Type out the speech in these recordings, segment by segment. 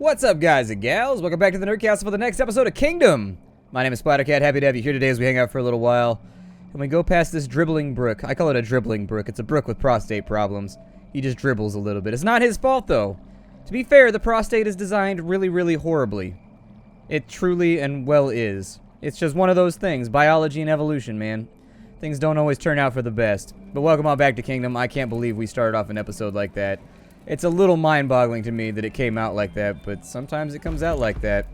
What's up, guys and gals? Welcome back to the Nerdcast for the next episode of Kingdom. My name is Splattercat. Happy to have you here today as we hang out for a little while. And we go past this dribbling brook. I call it a dribbling brook. It's a brook with prostate problems. He just dribbles a little bit. It's not his fault, though. To be fair, the prostate is designed really, really horribly. It truly and well is. It's just one of those things. Biology and evolution, man. Things don't always turn out for the best. But welcome on back to Kingdom. I can't believe we started off an episode like that. It's a little mind-boggling to me that it came out like that, but sometimes it comes out like that.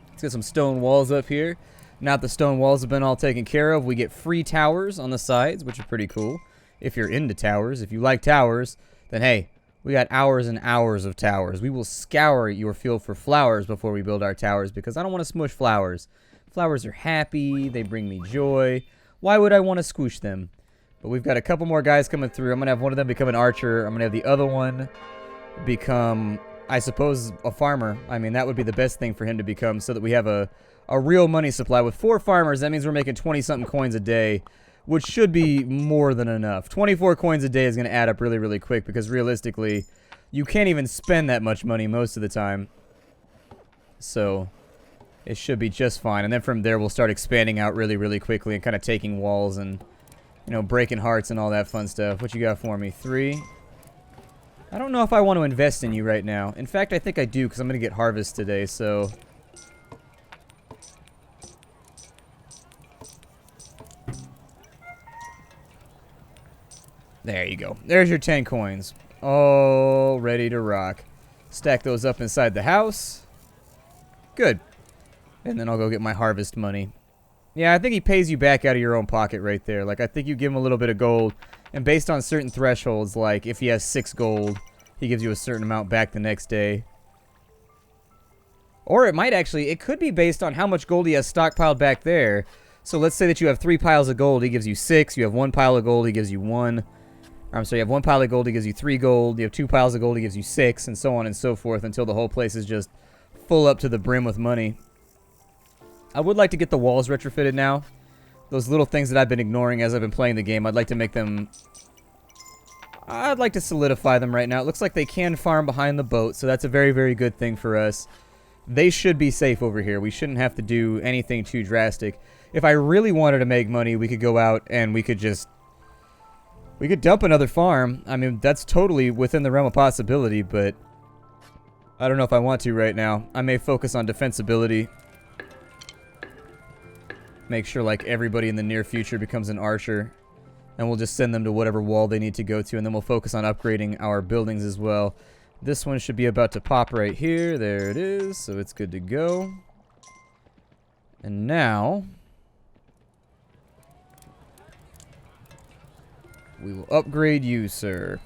Let's get some stone walls up here. Now that the stone walls have been all taken care of, we get free towers on the sides, which are pretty cool. If you're into towers, if you like towers, then hey, we got hours and hours of towers. We will scour your field for flowers before we build our towers, because I don't want to smush flowers. Flowers are happy, they bring me joy. Why would I want to squish them? But we've got a couple more guys coming through. I'm going to have one of them become an archer. I'm going to have the other one become, I suppose, a farmer. I mean, that would be the best thing for him to become so that we have a real money supply. With 4 farmers, that means we're making 20-something coins a day, which should be more than enough. 24 coins a day is going to add up really, really quick because realistically, you can't even spend that much money most of the time. So it should be just fine. And then from there, we'll start expanding out really, really quickly and kind of taking walls and, you know, breaking hearts and all that fun stuff. What you got for me? 3. I don't know if I want to invest in you right now. In fact, I think I do because I'm going to get harvest today, so... There you go. There's your 10 coins. All ready to rock. Stack those up inside the house. Good. And then I'll go get my harvest money. Yeah, I think he pays you back out of your own pocket right there. Like, I think you give him a little bit of gold, and based on certain thresholds, like, if he has 6 gold, he gives you a certain amount back the next day. Or it might actually, it could be based on how much gold he has stockpiled back there. So let's say that you have 3 piles of gold, he gives you 6. You have 1 pile of gold, he gives you 1. Or, I'm sorry, you have 1 pile of gold, he gives you 3 gold. You have 2 piles of gold, he gives you 6, and so on and so forth until the whole place is just full up to the brim with money. I would like to get the walls retrofitted now. Those little things that I've been ignoring as I've been playing the game, I'd like to make them... I'd like to solidify them right now. It looks like they can farm behind the boat, so that's a very, very good thing for us. They should be safe over here. We shouldn't have to do anything too drastic. If I really wanted to make money, we could go out and we could just... We could dump another farm. I mean, that's totally within the realm of possibility, but... I don't know if I want to right now. I may focus on defensibility. Make sure like everybody in the near future becomes an archer, and we'll just send them to whatever wall they need to go to, and then we'll focus on upgrading our buildings as well. This one should be about to pop right here. There it is, so it's good to go. And now we will upgrade you, sir.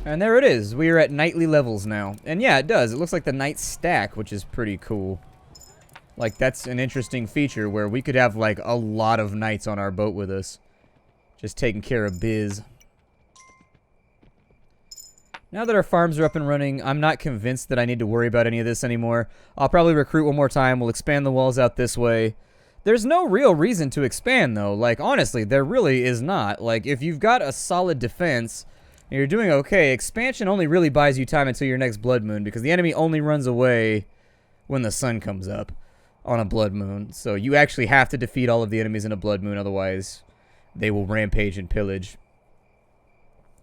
And there it is. We are at nightly levels now. And yeah, it does. It looks like the night stack, which is pretty cool. Like, that's an interesting feature where we could have, like, a lot of knights on our boat with us. Just taking care of biz. Now that our farms are up and running, I'm not convinced that I need to worry about any of this anymore. I'll probably recruit one more time. We'll expand the walls out this way. There's no real reason to expand, though. Like, honestly, there really is not. Like, if you've got a solid defense... and you're doing okay, expansion only really buys you time until your next blood moon, because the enemy only runs away when the sun comes up on a blood moon. So you actually have to defeat all of the enemies in a blood moon, otherwise they will rampage and pillage.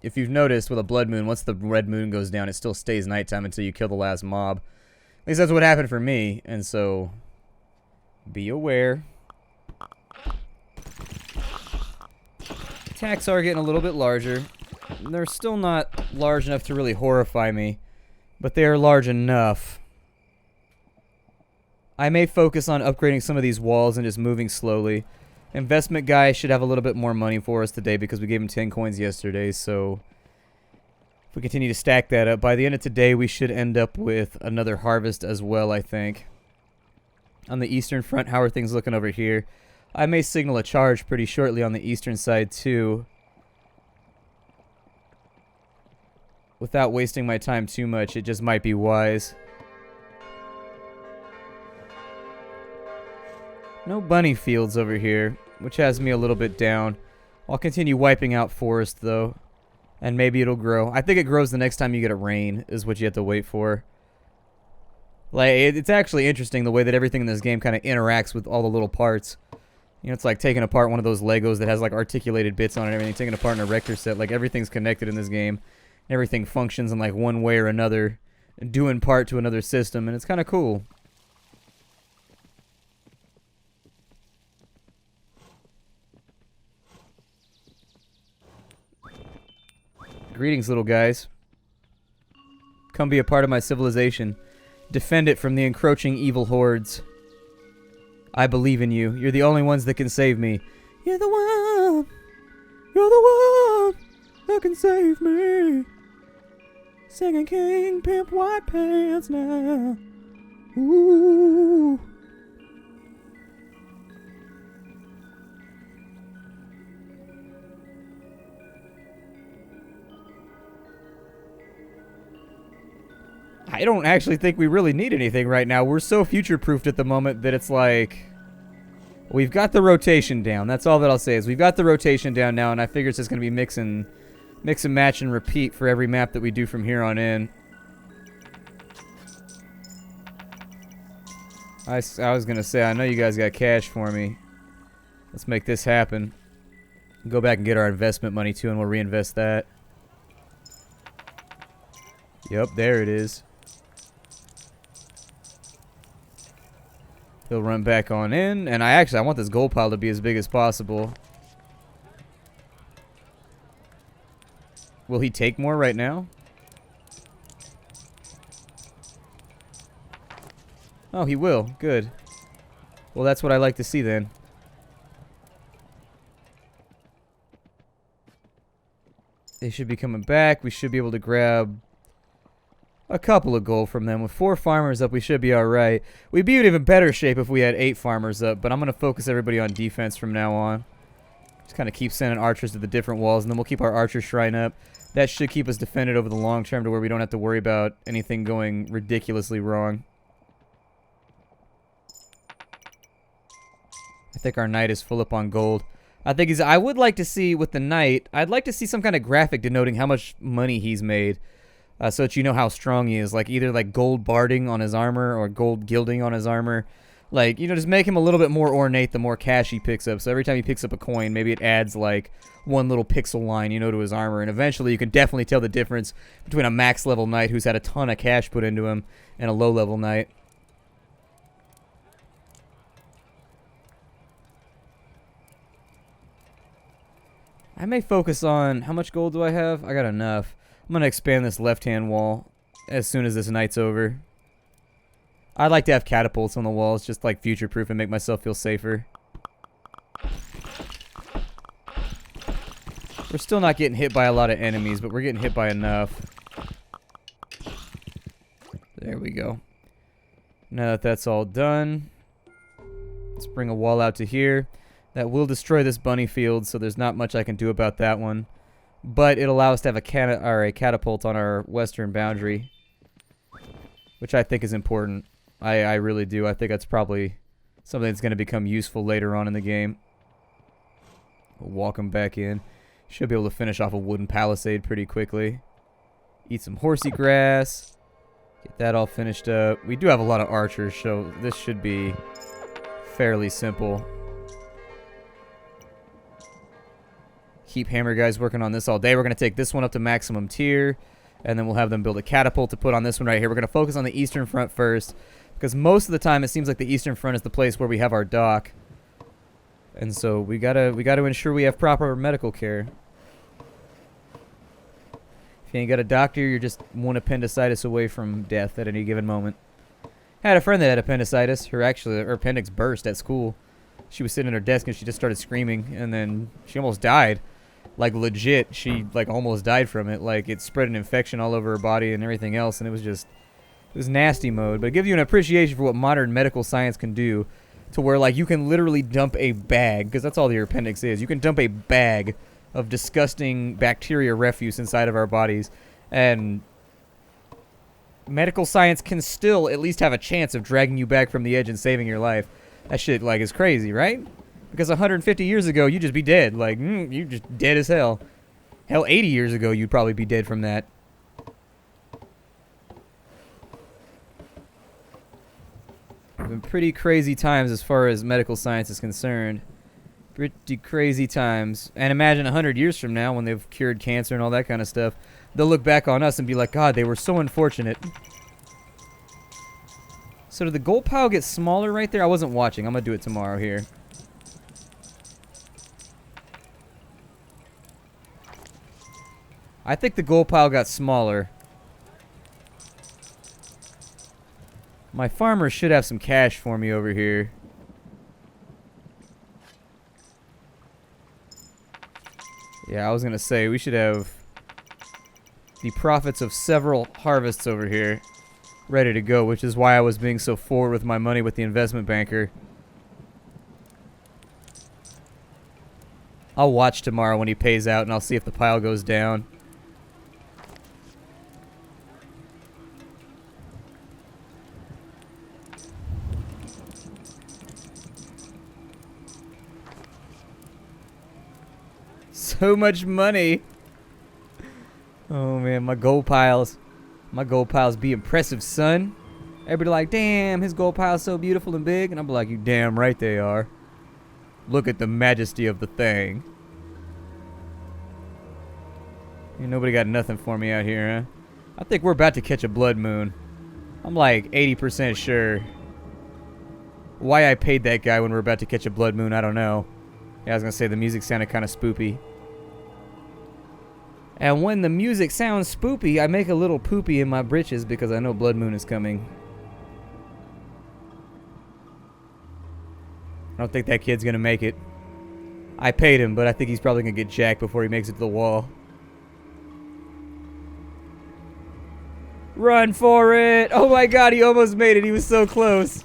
If you've noticed with a blood moon, once the red moon goes down, it still stays nighttime until you kill the last mob. At least that's what happened for me, and so be aware. Attacks are getting a little bit larger. They're still not large enough to really horrify me, but they are large enough. I may focus on upgrading some of these walls and just moving slowly. Investment guy should have a little bit more money for us today because we gave him 10 coins yesterday, so if we continue to stack that up, by the end of today we should end up with another harvest as well, I think. On the eastern front, how are things looking over here? I may signal a charge pretty shortly on the eastern side too. Without wasting my time too much, it just might be wise. No bunny fields over here, which has me a little bit down. I'll continue wiping out forest, though. And maybe it'll grow. I think it grows the next time you get a rain, is what you have to wait for. Like, it's actually interesting the way that everything in this game kind of interacts with all the little parts. You know, it's like taking apart one of those Legos that has, like, articulated bits on it and everything, taking apart an erector set. Like, everything's connected in this game. Everything functions in, like, one way or another, due in part to another system, and it's kind of cool. Greetings, little guys. Come be a part of my civilization. Defend it from the encroaching evil hordes. I believe in you. You're the only ones that can save me. You're the one. You're the one that can save me. Singing King Pimp White Pants now. Ooh. I don't actually think we really need anything right now. We're so future-proofed at the moment that it's like... We've got the rotation down. That's all that I'll say is we've got the rotation down now, and I figure it's just going to be mix and match and repeat for every map that we do from here on in. I was going to say, I know you guys got cash for me. Let's make this happen. Go back and get our investment money, too, and we'll reinvest that. Yep, there it is. He'll run back on in, and I want this gold pile to be as big as possible. Will he take more right now? Oh, he will. Good. Well, that's what I like to see then. They should be coming back. We should be able to grab a couple of gold from them. With 4 farmers up, we should be alright. We'd be in even better shape if we had 8 farmers up, but I'm going to focus everybody on defense from now on. Just kind of keep sending archers to the different walls, and then we'll keep our archer shrine up. That should keep us defended over the long term to where we don't have to worry about anything going ridiculously wrong. I think our knight is full up on gold. I would like to see, with the knight, I'd like to see some kind of graphic denoting how much money he's made. So that you know how strong he is. Like, either like gold barding on his armor or gold gilding on his armor. Like, you know, just make him a little bit more ornate the more cash he picks up. So every time he picks up a coin, maybe it adds like one little pixel line, you know, to his armor. And eventually you can definitely tell the difference between a max level knight who's had a ton of cash put into him and a low level knight. I may focus on, how much gold do I have? I got enough. I'm going to expand this left-hand wall as soon as this night's over. I'd like to have catapults on the walls, just like future-proof and make myself feel safer. We're still not getting hit by a lot of enemies, but we're getting hit by enough. There we go. Now that that's all done, let's bring a wall out to here. That will destroy this bunny field, so there's not much I can do about that one. But it'll allow us to have a catapult on our western boundary, which I think is important. I really do. I think that's probably something that's going to become useful later on in the game. We'll walk him back in. Should be able to finish off a wooden palisade pretty quickly. Eat some horsey grass. Get that all finished up. We do have a lot of archers, so this should be fairly simple. Keep hammer guys working on this all day. We're going to take this one up to maximum tier, and then we'll have them build a catapult to put on this one right here. We're going to focus on the eastern front first, because most of the time it seems like the eastern front is the place where we have our dock. And so we gotta ensure we have proper medical care. If you ain't got a doctor, you're just one appendicitis away from death at any given moment. I had a friend that had appendicitis. Her appendix burst at school. She was sitting at her desk and she just started screaming, and then she almost died. Like, legit, she like almost died from it. Like, it spread an infection all over her body and everything else, and it was nasty mode. But it gives you an appreciation for what modern medical science can do, to where like you can literally dump a bag, because that's all your appendix is. You can dump a bag of disgusting bacteria refuse inside of our bodies, and medical science can still at least have a chance of dragging you back from the edge and saving your life. That shit, like, is crazy, right? Because 150 years ago, you'd just be dead. Like, you're just dead as hell. Hell, 80 years ago, you'd probably be dead from that. Been pretty crazy times as far as medical science is concerned. Pretty crazy times. And imagine 100 years from now, when they've cured cancer and all that kind of stuff, they'll look back on us and be like, God, they were so unfortunate. So did the gold pile get smaller right there? I wasn't watching. I'm going to do it tomorrow here. I think the gold pile got smaller. My farmer should have some cash for me over here. Yeah, I was going to say, we should have the profits of several harvests over here ready to go, which is why I was being so forward with my money with the investment banker. I'll watch tomorrow when he pays out, and I'll see if the pile goes down. So much money. Oh man, my gold piles. My gold piles be impressive, son. Everybody like, damn, his gold pile's so beautiful and big. And I'm like, you damn right they are. Look at the majesty of the thing. Ain't nobody got nothing for me out here, huh? I think we're about to catch a blood moon. I'm like 80% sure. Why I paid that guy when we're about to catch a blood moon, I don't know. Yeah, I was gonna say the music sounded kind of spoopy. And when the music sounds spoopy, I make a little poopy in my britches because I know blood moon is coming. I don't think that kid's gonna make it. I paid him, but I think he's probably gonna get jacked before he makes it to the wall. Run for it! Oh my god, he almost made it. He was so close.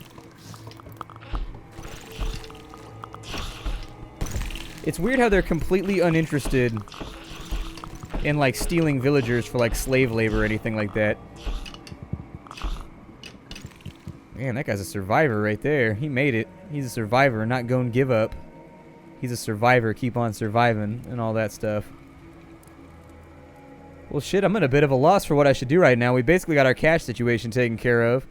It's weird how they're completely uninterested in, like, stealing villagers for, like, slave labor or anything like that. Man, that guy's a survivor right there. He made it. He's a survivor, not going to give up. He's a survivor, keep on surviving, and all that stuff. Well, shit, I'm at a bit of a loss for what I should do right now. We basically got our cash situation taken care of.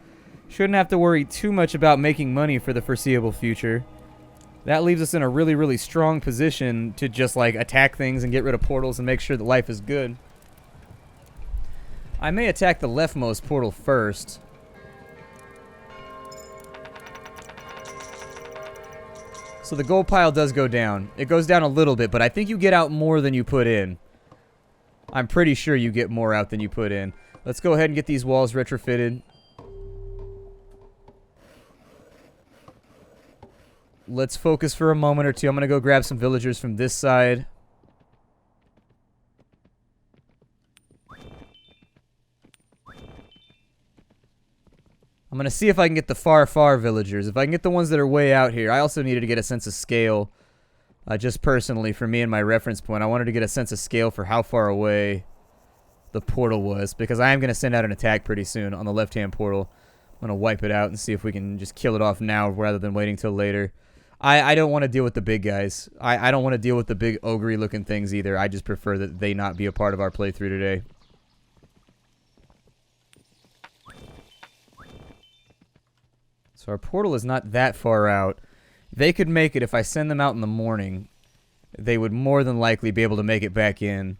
Shouldn't have to worry too much about making money for the foreseeable future. That leaves us in a really, really strong position to just, like, attack things and get rid of portals and make sure that life is good. I may attack the leftmost portal first. So the gold pile does go down. It goes down a little bit, but I think you get out more than you put in. I'm pretty sure you get more out than you put in. Let's go ahead and get these walls retrofitted. Let's focus for a moment or two. I'm going to go grab some villagers from this side. I'm going to see if I can get the far, far villagers. If I can get the ones that are way out here. I also needed to get a sense of scale. Just personally, for me and my reference point, I wanted to get a sense of scale for how far away the portal was. Because I am going to send out an attack pretty soon on the left-hand portal. I'm going to wipe it out and see if we can just kill it off now rather than waiting till later. I don't want to deal with the big guys. I don't want to deal with the big ogre looking things either. I just prefer that they not be a part of our playthrough today. So our portal is not that far out. They could make it if I send them out in the morning. They would more than likely be able to make it back in.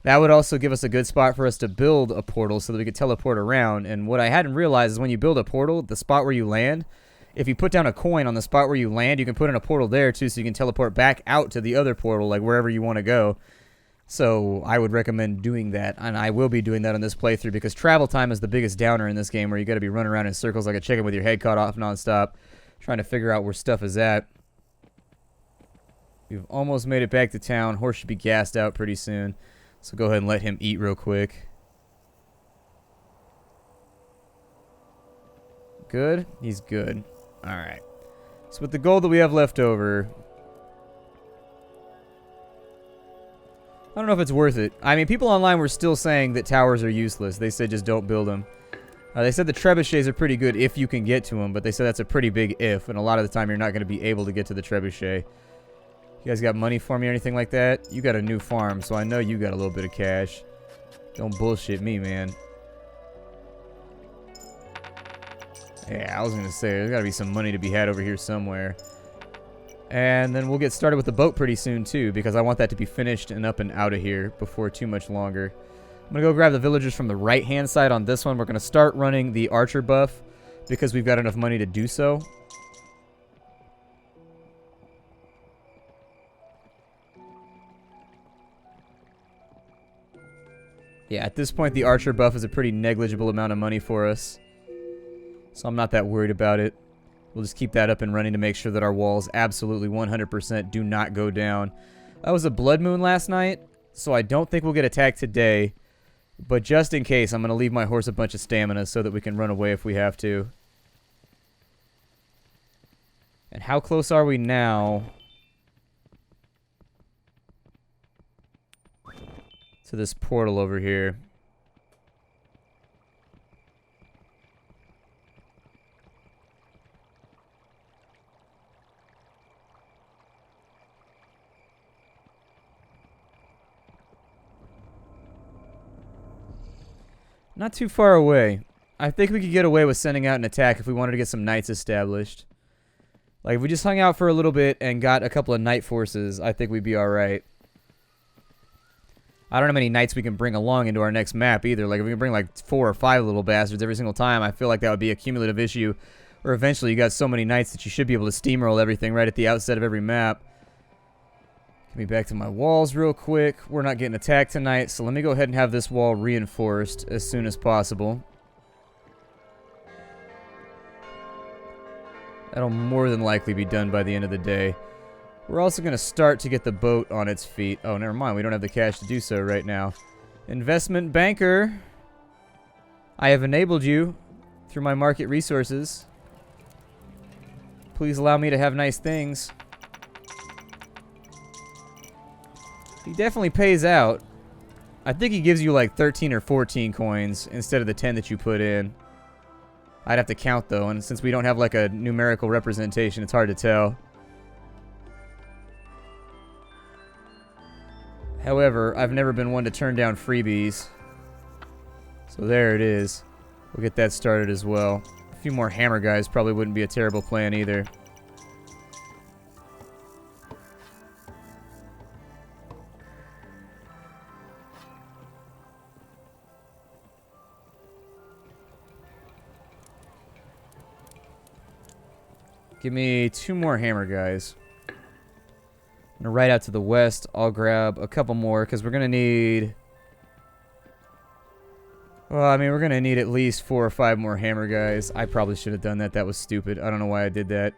That would also give us a good spot for us to build a portal so that we could teleport around. And what I hadn't realized is when you build a portal, the spot where you land, if you put down a coin on the spot where you land, you can put in a portal there too, so you can teleport back out to the other portal, like wherever you want to go. So I would recommend doing that, and I will be doing that on this playthrough, because travel time is the biggest downer in this game, where you got to be running around in circles like a chicken with your head cut off nonstop, trying to figure out where stuff is at. We've almost made it back to town. Horse should be gassed out pretty soon, so go ahead and let him eat real quick. Good? He's good. Alright. So with the gold that we have left over, I don't know if it's worth it. I mean, people online were still saying that towers are useless. They said just don't build them. They said the trebuchets are pretty good if you can get to them, but they said that's a pretty big if, and a lot of the time you're not going to be able to get to the trebuchet. You guys got money for me or anything like that? You got a new farm, so I know you got a little bit of cash. Don't bullshit me, man. Yeah, I was going to say, there's got to be some money to be had over here somewhere. And then we'll get started with the boat pretty soon, too, because I want that to be finished and up and out of here before too much longer. I'm going to go grab the villagers from the right-hand side on this one. We're going to start running the archer buff because we've got enough money to do so. Yeah, at this point, the archer buff is a pretty negligible amount of money for us. So I'm not that worried about it. We'll just keep that up and running to make sure that our walls absolutely 100% do not go down. That was a blood moon last night, so I don't think we'll get attacked today. But just in case, I'm going to leave my horse a bunch of stamina so that we can run away if we have to. And how close are we now to this portal over here? Not too far away. I think we could get away with sending out an attack if we wanted to get some knights established. Like, if we just hung out for a little bit and got a couple of knight forces, I think we'd be alright. I don't know how many knights we can bring along into our next map either. Like, if we can bring like 4 or 5 little bastards every single time, I feel like that would be a cumulative issue. Or eventually you got so many knights that you should be able to steamroll everything right at the outset of every map. Get me back to my walls real quick. We're not getting attacked tonight, so let me go ahead and have this wall reinforced as soon as possible. That'll more than likely be done by the end of the day. We're also going to start to get the boat on its feet. Oh, never mind. We don't have the cash to do so right now. Investment banker. I have enabled you through my market resources. Please allow me to have nice things. He definitely pays out. I think he gives you like 13 or 14 coins instead of the 10 that you put in. I'd have to count though, and since we don't have like a numerical representation, it's hard to tell. However, I've never been one to turn down freebies. So there it is. We'll get that started as well. A few more hammer guys probably wouldn't be a terrible plan either. Give me 2 more hammer guys. I'm gonna ride out to the west. I'll grab a couple more because we're gonna need... Well, I mean, we're gonna need at least 4 or 5 more hammer guys. I probably should have done that. That was stupid. I don't know why I did that.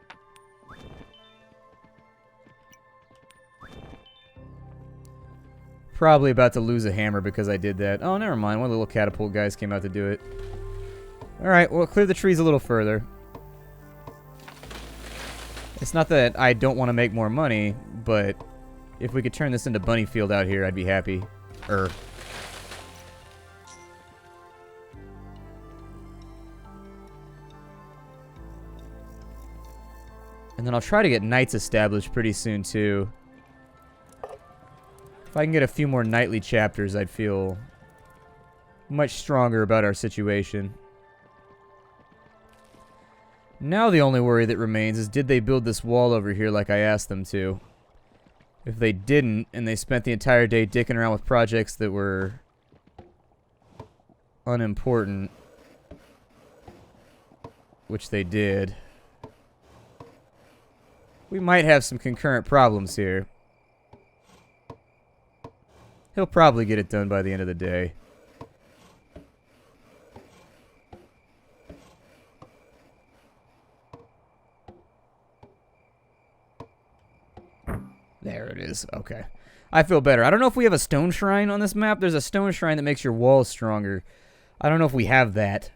Probably about to lose a hammer because I did that. Oh, never mind. One of the little catapult guys came out to do it. Alright, well, clear the trees a little further. It's not that I don't want to make more money, but if we could turn this into bunny field out here, I'd be happy. And then I'll try to get knights established pretty soon, too. If I can get a few more knightly chapters, I'd feel much stronger about our situation. Now the only worry that remains is, did they build this wall over here like I asked them to? If they didn't, and they spent the entire day dicking around with projects that were unimportant, which they did, we might have some concurrent problems here. He'll probably get it done by the end of the day. There it is. Okay. I feel better. I don't know if we have a stone shrine on this map. There's a stone shrine that makes your walls stronger. I don't know if we have that.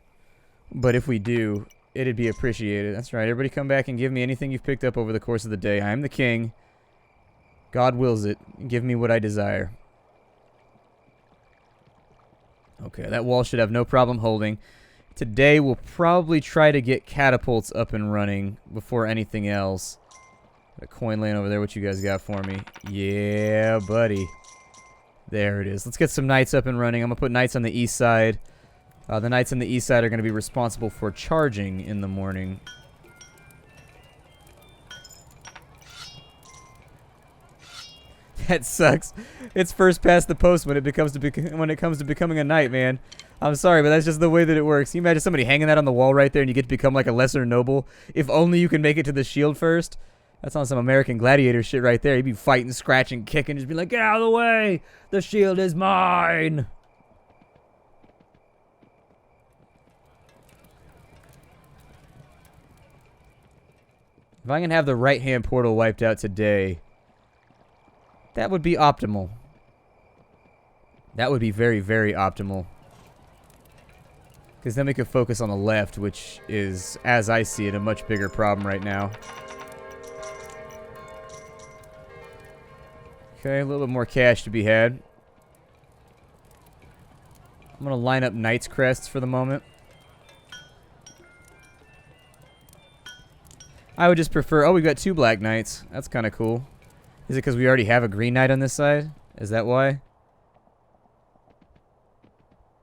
But if we do, it'd be appreciated. That's right. Everybody come back and give me anything you've picked up over the course of the day. I am the king. God wills it. Give me what I desire. Okay, that wall should have no problem holding. Today we'll probably try to get catapults up and running before anything else. A coin laying over there. What you guys got for me? Yeah, buddy. There it is. Let's get some knights up and running. I'm going to put knights on the east side. The knights on the east side are going to be responsible for charging in the morning. That sucks. It's first past the post when it comes to becoming a knight, man. I'm sorry, but that's just the way that it works. Can you imagine somebody hanging that on the wall right there and you get to become like a lesser noble? If only you can make it to the shield first. That's on some American Gladiator shit right there. You'd be fighting, scratching, kicking, just be like, get out of the way! The shield is mine! If I can have the right-hand portal wiped out today, that would be optimal. That would be very, very optimal. Because then we could focus on the left, which is, as I see it, a much bigger problem right now. Okay, a little bit more cash to be had. I'm going to line up Knight's Crests for the moment. I would just prefer... Oh, we've got 2 Black Knights. That's kind of cool. Is it because we already have a Green Knight on this side? Is that why?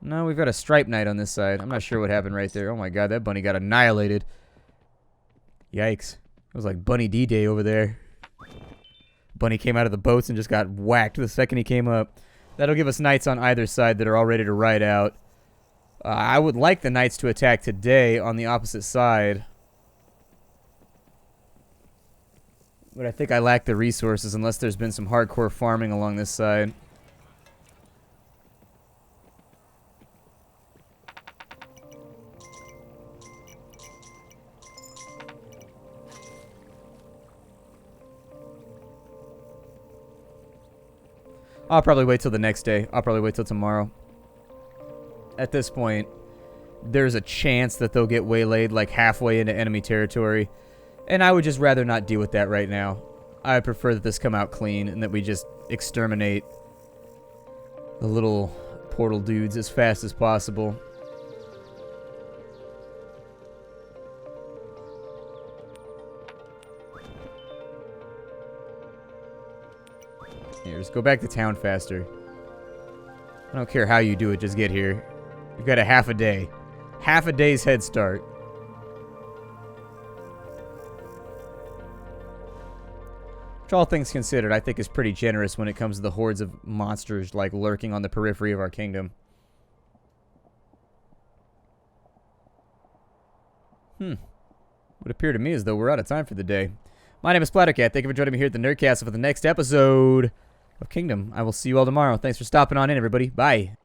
No, we've got a Striped Knight on this side. I'm not sure what happened right there. Oh my god, that bunny got annihilated. Yikes. It was like Bunny D-Day over there. Bunny came out of the boats and just got whacked the second he came up. That'll give us knights on either side that are all ready to ride out. I would like the knights to attack today on the opposite side. But I think I lack the resources unless there's been some hardcore farming along this side. I'll probably wait till the next day. I'll probably wait till tomorrow. At this point, there's a chance that they'll get waylaid like halfway into enemy territory. And I would just rather not deal with that right now. I prefer that this come out clean and that we just exterminate the little portal dudes as fast as possible. Here, just go back to town faster. I don't care how you do it, just get here. You've got a half a day. Half a day's head start. Which, all things considered, I think is pretty generous when it comes to the hordes of monsters like lurking on the periphery of our kingdom. Would appear to me as though we're out of time for the day. My name is Splattercat. Thank you for joining me here at the Nerdcast for the next episode of Kingdom. I will see you all tomorrow. Thanks for stopping on in, everybody. Bye.